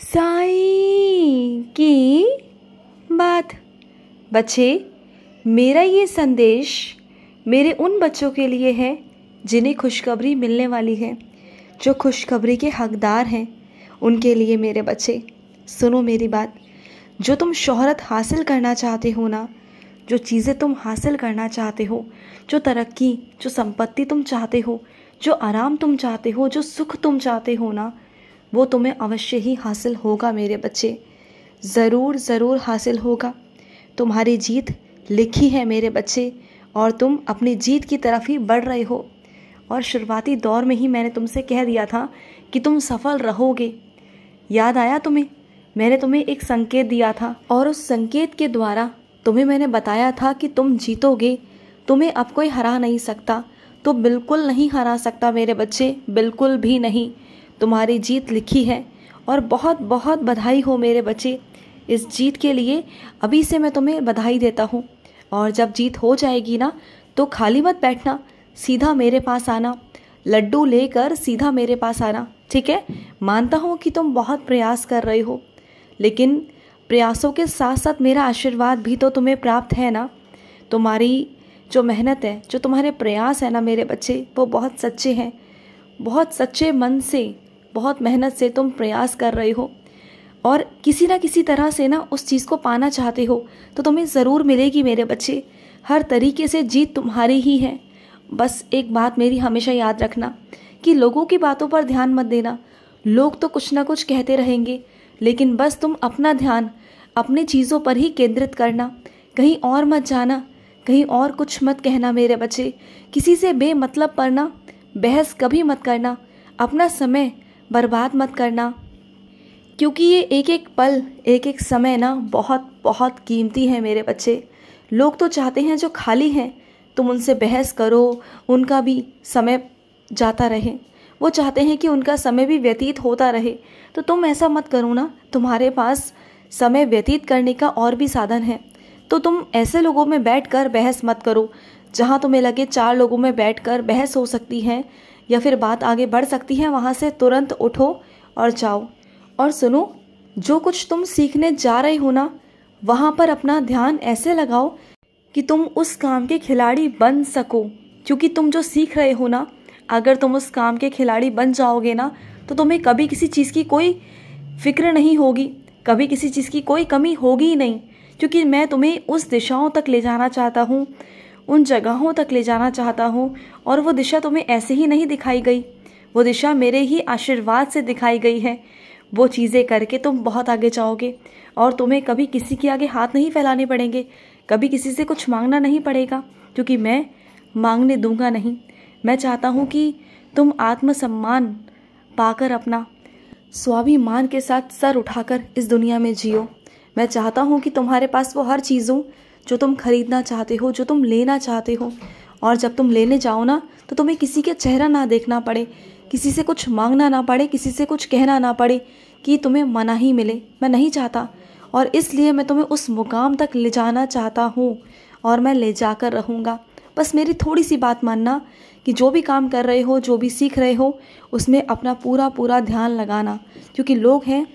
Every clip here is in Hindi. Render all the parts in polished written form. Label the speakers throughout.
Speaker 1: साईं की बात। बच्चे, मेरा ये संदेश मेरे उन बच्चों के लिए है जिन्हें खुशखबरी मिलने वाली है, जो खुशखबरी के हकदार हैं। उनके लिए मेरे बच्चे, सुनो मेरी बात। जो तुम शोहरत हासिल करना चाहते हो ना, जो चीज़ें तुम हासिल करना चाहते हो, जो तरक्की, जो संपत्ति तुम चाहते हो, जो आराम तुम चाहते हो, जो सुख तुम चाहते हो ना, वो तुम्हें अवश्य ही हासिल होगा मेरे बच्चे। ज़रूर ज़रूर हासिल होगा। तुम्हारी जीत लिखी है मेरे बच्चे, और तुम अपनी जीत की तरफ ही बढ़ रहे हो। और शुरुआती दौर में ही मैंने तुमसे कह दिया था कि तुम सफल रहोगे। याद आया तुम्हें? मैंने तुम्हें एक संकेत दिया था, और उस संकेत के द्वारा तुम्हें मैंने बताया था कि तुम जीतोगे। तुम्हें अब कोई हरा नहीं सकता, तो बिल्कुल नहीं हरा सकता मेरे बच्चे, बिल्कुल भी नहीं। तुम्हारी जीत लिखी है, और बहुत बहुत बधाई हो मेरे बच्चे इस जीत के लिए। अभी से मैं तुम्हें बधाई देता हूँ। और जब जीत हो जाएगी ना, तो खाली मत बैठना, सीधा मेरे पास आना, लड्डू लेकर सीधा मेरे पास आना, ठीक है? मानता हूँ कि तुम बहुत प्रयास कर रहे हो, लेकिन प्रयासों के साथ साथ मेरा आशीर्वाद भी तो तुम्हें प्राप्त है ना। तुम्हारी जो मेहनत है, जो तुम्हारे प्रयास है ना मेरे बच्चे, वो बहुत सच्चे हैं। बहुत सच्चे मन से, बहुत मेहनत से तुम प्रयास कर रहे हो, और किसी ना किसी तरह से ना उस चीज़ को पाना चाहते हो, तो तुम्हें ज़रूर मिलेगी मेरे बच्चे। हर तरीके से जीत तुम्हारी ही है। बस एक बात मेरी हमेशा याद रखना कि लोगों की बातों पर ध्यान मत देना। लोग तो कुछ ना कुछ कहते रहेंगे, लेकिन बस तुम अपना ध्यान अपनी चीज़ों पर ही केंद्रित करना। कहीं और मत जाना, कहीं और कुछ मत कहना मेरे बच्चे। किसी से बेमतलब पर ना बहस कभी मत करना। अपना समय बर्बाद मत करना, क्योंकि ये एक एक पल, एक एक समय ना बहुत बहुत कीमती है मेरे बच्चे। लोग तो चाहते हैं जो खाली हैं तुम उनसे बहस करो, उनका भी समय जाता रहे। वो चाहते हैं कि उनका समय भी व्यतीत होता रहे, तो तुम ऐसा मत करो ना। तुम्हारे पास समय व्यतीत करने का और भी साधन है, तो तुम ऐसे लोगों में बैठकर बहस मत करो। जहाँ तुम्हें लगे 4 लोगों में बैठकर बहस हो सकती है या फिर बात आगे बढ़ सकती है, वहाँ से तुरंत उठो और जाओ। और सुनो, जो कुछ तुम सीखने जा रहे हो ना, वहाँ पर अपना ध्यान ऐसे लगाओ कि तुम उस काम के खिलाड़ी बन सको। क्योंकि तुम जो सीख रहे हो ना, अगर तुम उस काम के खिलाड़ी बन जाओगे ना, तो तुम्हें कभी किसी चीज़ की कोई फिक्र नहीं होगी, कभी किसी चीज़ की कोई कमी होगी ही नहीं। क्योंकि मैं तुम्हें उस दिशाओं तक ले जाना चाहता हूँ, उन जगहों तक ले जाना चाहता हूँ। और वो दिशा तुम्हें ऐसे ही नहीं दिखाई गई, वो दिशा मेरे ही आशीर्वाद से दिखाई गई है। वो चीज़ें करके तुम बहुत आगे जाओगे, और तुम्हें कभी किसी के आगे हाथ नहीं फैलाने पड़ेंगे, कभी किसी से कुछ मांगना नहीं पड़ेगा, क्योंकि मैं मांगने दूंगा नहीं। मैं चाहता हूँ कि तुम आत्मसम्मान पाकर अपना स्वाभिमान के साथ सर उठाकर इस दुनिया में जियो। मैं चाहता हूँ कि तुम्हारे पास वो हर चीज़ हो जो तुम खरीदना चाहते हो, जो तुम लेना चाहते हो। और जब तुम लेने जाओ ना, तो तुम्हें किसी के चेहरा ना देखना पड़े, किसी से कुछ मांगना ना पड़े, किसी से कुछ कहना ना पड़े कि तुम्हें मना ही मिले। मैं नहीं चाहता, और इसलिए मैं तुम्हें उस मुकाम तक ले जाना चाहता हूँ, और मैं ले जाकर रहूँगा। बस मेरी थोड़ी सी बात मानना कि जो भी काम कर रहे हो, जो भी सीख रहे हो, उसमें अपना पूरा पूरा ध्यान लगाना। क्योंकि लोग हैं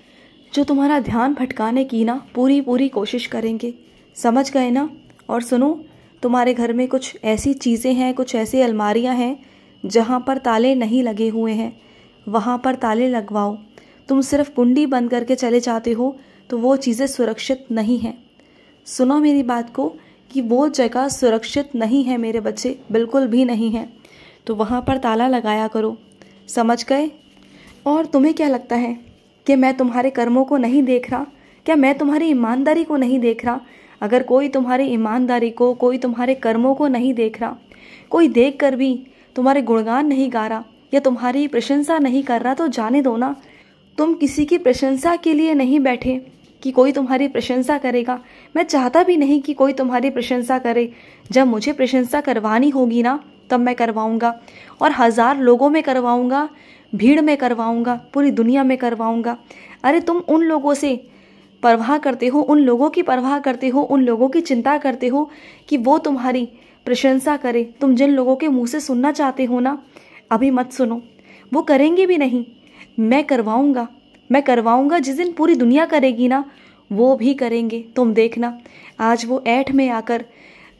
Speaker 1: जो तुम्हारा ध्यान भटकाने की ना पूरी पूरी कोशिश करेंगे। समझ गए ना? और सुनो, तुम्हारे घर में कुछ ऐसी चीज़ें हैं, कुछ ऐसी अलमारियां हैं जहां पर ताले नहीं लगे हुए हैं, वहां पर ताले लगवाओ। तुम सिर्फ कुंडी बंद करके चले जाते हो, तो वो चीज़ें सुरक्षित नहीं हैं। सुनो मेरी बात को, कि वो जगह सुरक्षित नहीं है मेरे बच्चे, बिल्कुल भी नहीं है। तो वहाँ पर ताला लगाया करो। समझ गए? और तुम्हें क्या लगता है कि मैं तुम्हारे कर्मों को नहीं देख रहा? क्या मैं तुम्हारी ईमानदारी को नहीं देख रहा? अगर कोई तुम्हारी ईमानदारी को, कोई तुम्हारे कर्मों को नहीं देख रहा, कोई देख कर भी तुम्हारे गुणगान नहीं गा रहा या तुम्हारी प्रशंसा नहीं कर रहा, तो जाने दो ना। तुम किसी की प्रशंसा के लिए नहीं बैठे कि कोई तुम्हारी प्रशंसा करेगा। मैं चाहता भी नहीं कि कोई तुम्हारी प्रशंसा करे। जब मुझे प्रशंसा करवानी होगी ना, तब मैं करवाऊंगा, और 1000 लोगों में करवाऊंगा, भीड़ में करवाऊंगा, पूरी दुनिया में करवाऊंगा। अरे तुम उन लोगों से परवाह करते हो, उन लोगों की परवाह करते हो, उन लोगों की चिंता करते हो कि वो तुम्हारी प्रशंसा करे। तुम जिन लोगों के मुंह से सुनना चाहते हो ना, अभी मत सुनो, वो करेंगे भी नहीं। मैं करवाऊंगा, मैं करवाऊंगा, जिस दिन पूरी दुनिया करेगी ना वो भी करेंगे, तुम देखना। आज वो ऐठ में आकर,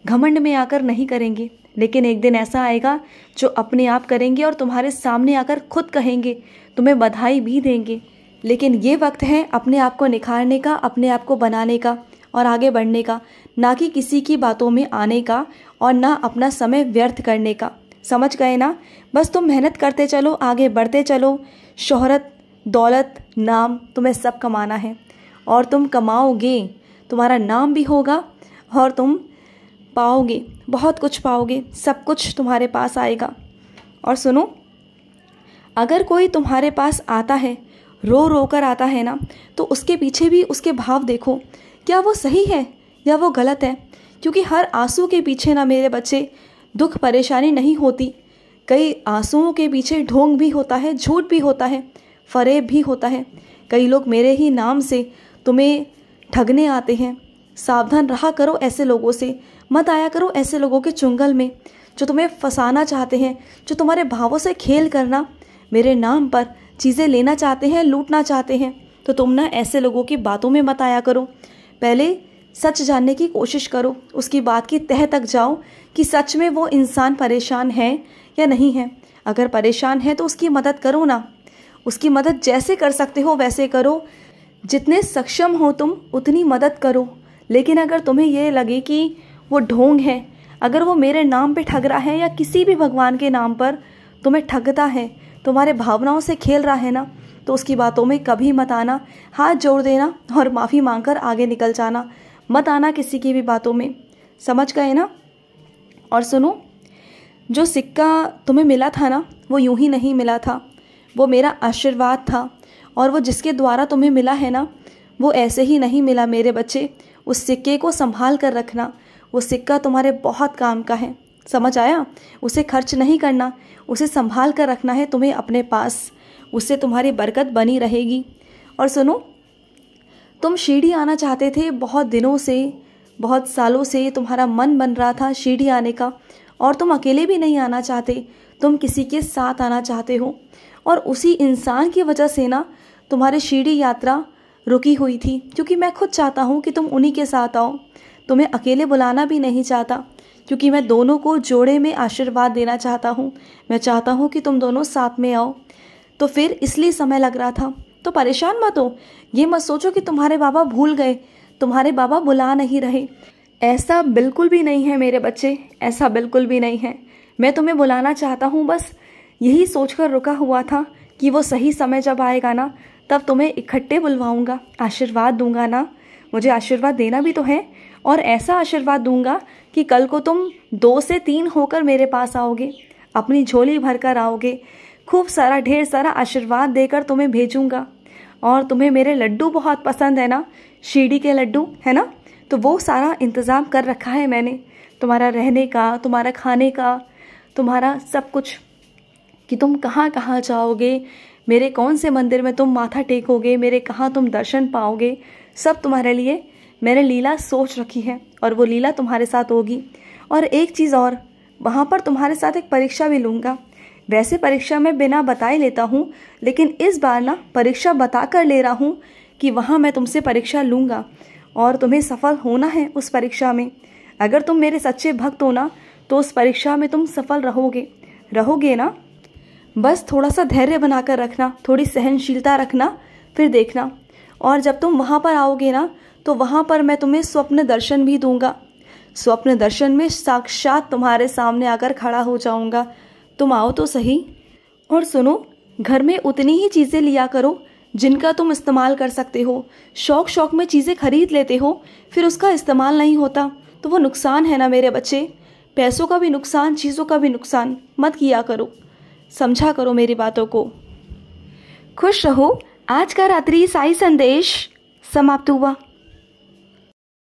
Speaker 1: घमंड में आकर नहीं करेंगे, लेकिन एक दिन ऐसा आएगा जो अपने आप करेंगे और तुम्हारे सामने आकर खुद कहेंगे, तुम्हें बधाई भी देंगे। लेकिन ये वक्त है अपने आप को निखारने का, अपने आप को बनाने का और आगे बढ़ने का, ना कि किसी की बातों में आने का और ना अपना समय व्यर्थ करने का। समझ गए ना? बस तुम मेहनत करते चलो, आगे बढ़ते चलो। शोहरत, दौलत, नाम तुम्हें सब कमाना है और तुम कमाओगे, तुम्हारा नाम भी होगा और तुम पाओगे, बहुत कुछ पाओगे, सब कुछ तुम्हारे पास आएगा। और सुनो, अगर कोई तुम्हारे पास आता है, रो रो कर आता है ना, तो उसके पीछे भी उसके भाव देखो, क्या वो सही है या वो गलत है। क्योंकि हर आंसू के पीछे ना मेरे बच्चे दुख परेशानी नहीं होती, कई आंसुओं के पीछे ढोंग भी होता है, झूठ भी होता है, फरेब भी होता है। कई लोग मेरे ही नाम से तुम्हें ठगने आते हैं। सावधान रहा करो ऐसे लोगों से, मत आया करो ऐसे लोगों के चुंगल में जो तुम्हें फंसाना चाहते हैं, जो तुम्हारे भावों से खेल करना मेरे नाम पर चीज़ें लेना चाहते हैं, लूटना चाहते हैं। तो तुम ना ऐसे लोगों की बातों में मत आया करो। पहले सच जानने की कोशिश करो, उसकी बात की तह तक जाओ कि सच में वो इंसान परेशान है या नहीं है। अगर परेशान है तो उसकी मदद करो ना, उसकी मदद जैसे कर सकते हो वैसे करो, जितने सक्षम हो तुम उतनी मदद करो। लेकिन अगर तुम्हें ये लगे कि वो ढोंग है, अगर वो मेरे नाम पे ठग रहा है या किसी भी भगवान के नाम पर तुम्हें ठगता है, तुम्हारे भावनाओं से खेल रहा है ना, तो उसकी बातों में कभी मत आना। हाथ जोड़ देना और माफ़ी मांगकर आगे निकल जाना, मत आना किसी की भी बातों में। समझ गए ना? और सुनो, जो सिक्का तुम्हें मिला था ना, वो यूं ही नहीं मिला था, वो मेरा आशीर्वाद था। और वो जिसके द्वारा तुम्हें मिला है ना, वो ऐसे ही नहीं मिला मेरे बच्चे। उस सिक्के को संभाल कर रखना, वो सिक्का तुम्हारे बहुत काम का है। समझ आया? उसे खर्च नहीं करना, उसे संभाल कर रखना है तुम्हें अपने पास, उससे तुम्हारी बरकत बनी रहेगी। और सुनो, तुम शिरडी आना चाहते थे बहुत दिनों से, बहुत सालों से तुम्हारा मन बन रहा था शिरडी आने का, और तुम अकेले भी नहीं आना चाहते, तुम किसी के साथ आना चाहते हो। और उसी इंसान की वजह से ना तुम्हारी शिरडी यात्रा रुकी हुई थी, क्योंकि मैं खुद चाहता हूँ कि तुम उन्हीं के साथ आओ। तुम्हें अकेले बुलाना भी नहीं चाहता, क्योंकि मैं दोनों को जोड़े में आशीर्वाद देना चाहता हूँ। मैं चाहता हूँ कि तुम दोनों साथ में आओ, तो फिर इसलिए समय लग रहा था। तो परेशान मत हो, ये मत सोचो कि तुम्हारे बाबा भूल गए, तुम्हारे बाबा बुला नहीं रहे। ऐसा बिल्कुल भी नहीं है मेरे बच्चे, ऐसा बिल्कुल भी नहीं है। मैं तुम्हें बुलाना चाहता हूँ, बस यही सोचकर रुका हुआ था कि वो सही समय जब आएगा ना, तब तुम्हें इकट्ठे बुलवाऊंगा, आशीर्वाद दूंगा ना। मुझे आशीर्वाद देना भी तो है, और ऐसा आशीर्वाद दूंगा कि कल को तुम 2 से 3 होकर मेरे पास आओगे, अपनी झोली भर कर आओगे, खूब सारा ढेर सारा आशीर्वाद देकर तुम्हें भेजूंगा। और तुम्हें मेरे लड्डू बहुत पसंद है ना, शिरडी के लड्डू, है ना? तो वो सारा इंतज़ाम कर रखा है मैंने, तुम्हारा रहने का, तुम्हारा खाने का, तुम्हारा सब कुछ, कि तुम कहाँ कहाँ जाओगे, मेरे कौन से मंदिर में तुम माथा टेकोगे, मेरे कहाँ तुम दर्शन पाओगे, सब तुम्हारे लिए मैंने लीला सोच रखी है, और वो लीला तुम्हारे साथ होगी। और एक चीज़ और, वहाँ पर तुम्हारे साथ एक परीक्षा भी लूँगा। वैसे परीक्षा मैं बिना बताए लेता हूँ, लेकिन इस बार ना परीक्षा बता कर ले रहा हूँ कि वहाँ मैं तुमसे परीक्षा लूँगा, और तुम्हें सफल होना है उस परीक्षा में। अगर तुम मेरे सच्चे भक्त हो ना, तो उस परीक्षा में तुम सफल रहोगे ना। बस थोड़ा सा धैर्य बनाकर रखना, थोड़ी सहनशीलता रखना, फिर देखना। और जब तुम वहाँ पर आओगे ना, तो वहाँ पर मैं तुम्हें स्वप्न दर्शन भी दूंगा। स्वप्न दर्शन में साक्षात तुम्हारे सामने आकर खड़ा हो जाऊंगा। तुम आओ तो सही। और सुनो, घर में उतनी ही चीज़ें लिया करो जिनका तुम इस्तेमाल कर सकते हो। शौक में चीज़ें खरीद लेते हो, फिर उसका इस्तेमाल नहीं होता, तो वो नुकसान है ना मेरे बच्चे। पैसों का भी नुकसान, चीज़ों का भी नुकसान मत किया करो, समझा करो मेरी बातों को। खुश रहो। आज का रात्रि साई संदेश समाप्त हुआ।